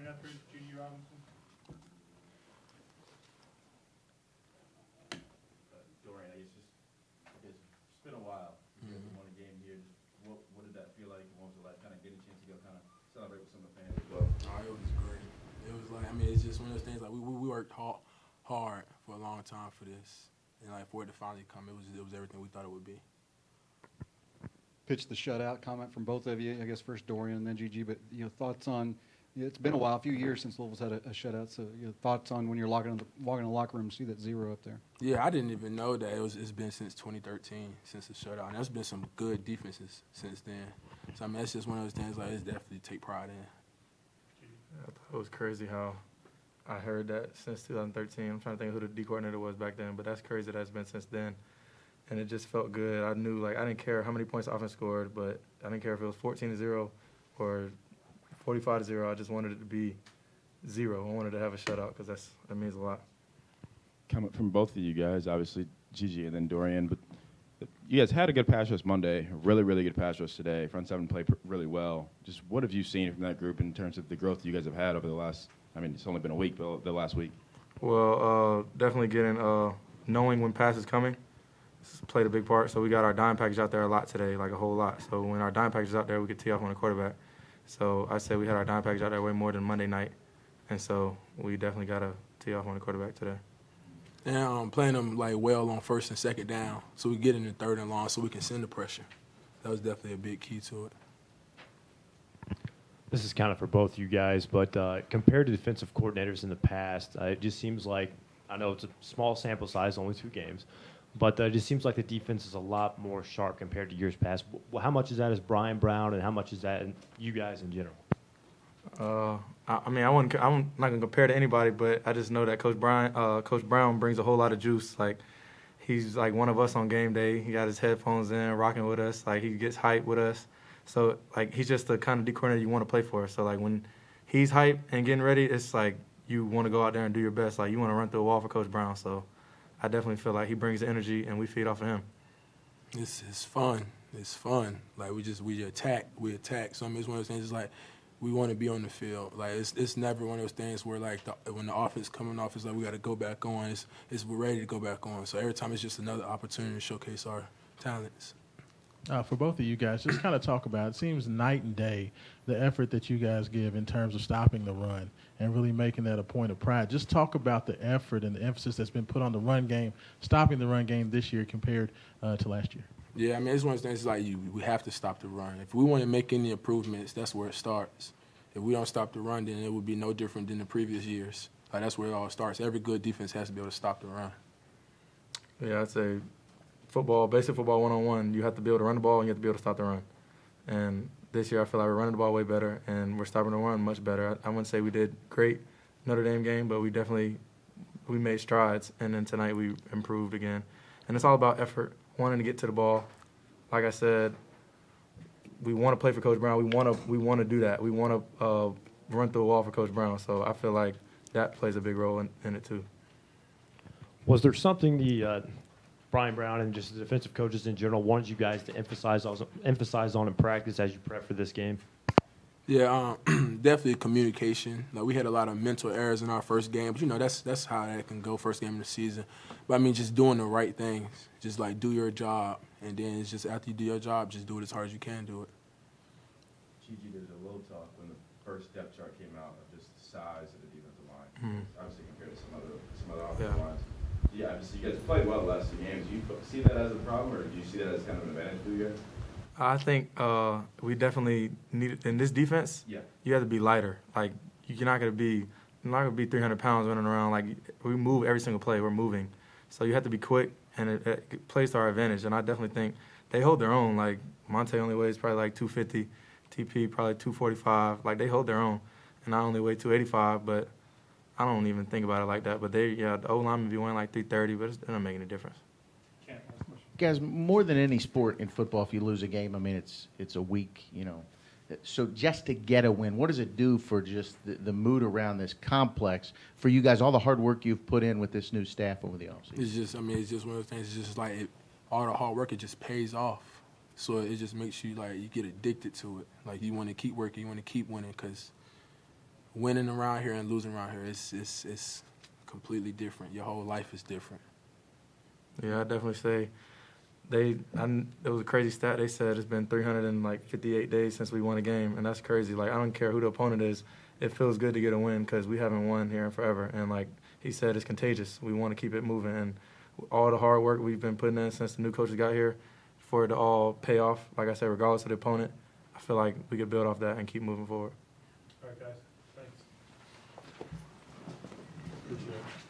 Dorian Etheridge, G.G. Robinson. Dorian, it's been a while. You guys won a game here. What did that feel like? What was it like kind of getting a chance to go kind of celebrate with some of the fans as well? Oh, it was great. It was like, I mean, it's just one of those things, like, we worked hard for a long time for this. And, like, for it to finally come, it was everything we thought it would be. Pitched the shutout comment from both of you. I guess first Dorian and then GG. But thoughts on? It's been a while, a few years since Louisville's had a shutout. So thoughts on when you're walking in the locker room, see that 0 up there? Yeah, I didn't even know that it's been since 2013 since the shutout, and there's been some good defenses since then. So I mean, it's just one of those things like it's definitely take pride in. I thought it was crazy how I heard that since 2013. I'm trying to think of who the D coordinator was back then, but that's crazy that it's been since then. And it just felt good. I knew, like, I didn't care how many points the offense scored, but I didn't care if it was 14-0 or 45-0. I just wanted it to be 0. I wanted to have a shutout because that means a lot. Coming from both of you guys, obviously Gigi and then Dorian, but you guys had a good pass rush Monday, a really, really good pass rush today. Front seven played really well. Just what have you seen from that group in terms of the growth you guys have had over the last, I mean, it's only been a week, but the last week? Well, definitely knowing when pass is coming. Played a big part. So we got our dime package out there a lot today, like a whole lot. So when our dime package is out there, we could tee off on the quarterback. So I said we had our dime package out there way more than Monday night. And so we definitely got to tee off on the quarterback today. And playing them like well on first and second down, so we get in the third and long, so we can send the pressure. That was definitely a big key to it. This is kind of for both you guys, but compared to defensive coordinators in the past, it just seems like, I know it's a small sample size, only 2 games, but it just seems like the defense is a lot more sharp compared to years past. How much is that is Brian Brown, and how much is that you guys in general? I'm not going to compare to anybody, but I just know that Coach Brown brings a whole lot of juice. Like, he's like one of us on game day. He got his headphones in, rocking with us. Like, he gets hyped with us. So, like, he's just the kind of D coordinator you want to play for. So, like, when he's hyped and getting ready, it's like you want to go out there and do your best. Like, you want to run through a wall for Coach Brown. So, I definitely feel like he brings the energy, and we feed off of him. It's fun. It's fun. Like, we attack. So, I mean, it's one of those things, it's like, we want to be on the field. Like, it's never one of those things where, like, when the offense coming off, it's like we got to go back on. We're ready to go back on. So every time it's just another opportunity to showcase our talents. For both of you guys, just kind of talk about, it seems night and day, the effort that you guys give in terms of stopping the run and really making that a point of pride. Just talk about the effort and the emphasis that's been put on the run game, stopping the run game this year compared to last year. Yeah, I mean, it's one of those things like we have to stop the run. If we want to make any improvements, that's where it starts. If we don't stop the run, then it would be no different than the previous years. Like, that's where it all starts. Every good defense has to be able to stop the run. Yeah, I'd say basic football 101, you have to be able to run the ball and you have to be able to stop the run. And this year I feel like we're running the ball way better and we're stopping the run much better. I wouldn't say we did great Notre Dame game, but we made strides. And then tonight we improved again. And it's all about effort, wanting to get to the ball. Like I said, we want to play for Coach Brown. We want to do that. We want to run through a wall for Coach Brown. So I feel like that plays a big role in it too. Was there something the Brian Brown and just the defensive coaches in general wanted you guys to emphasize on in practice as you prep for this game? Yeah, definitely communication. Like, we had a lot of mental errors in our first game, but that's how that can go first game of the season. But I mean, just doing the right things, just like do your job, and then it's just after you do your job, just do it as hard as you can do it. Gigi, there's a little talk when the first depth chart came out of just the size of the defensive line, obviously compared to some other offensive lines. Yeah, obviously you guys played well the last 2 games. Do you see that as a problem, or do you see that as kind of an advantage for you guys? I think we definitely need in this defense. Yeah, you have to be lighter. Like, you're not gonna be 300 pounds running around. Like, we move every single play. We're moving, so you have to be quick, and it plays to our advantage. And I definitely think they hold their own. Like, Monte only weighs probably like 250, TP probably 245. Like, they hold their own, and I only weigh 285. But I don't even think about it like that. But the O-lineman be weighing like 330, but it doesn't make any difference. Guys, more than any sport in football, if you lose a game, I mean, it's a week, So just to get a win, what does it do for just the mood around this complex for you guys, all the hard work you've put in with this new staff over the offseason? It's just one of those things. It's just like all the hard work, it just pays off. So it just makes you, like, you get addicted to it. Like, you want to keep working, you want to keep winning, because winning around here and losing around here, it's completely different. Your whole life is different. Yeah, I definitely say it was a crazy stat. They said it's been 358 days since we won a game, and that's crazy. Like, I don't care who the opponent is. It feels good to get a win because we haven't won here in forever. And like he said, it's contagious. We want to keep it moving. And all the hard work we've been putting in since the new coaches got here, for it to all pay off, like I said, regardless of the opponent, I feel like we could build off that and keep moving forward. All right, guys. Thanks. Appreciate it.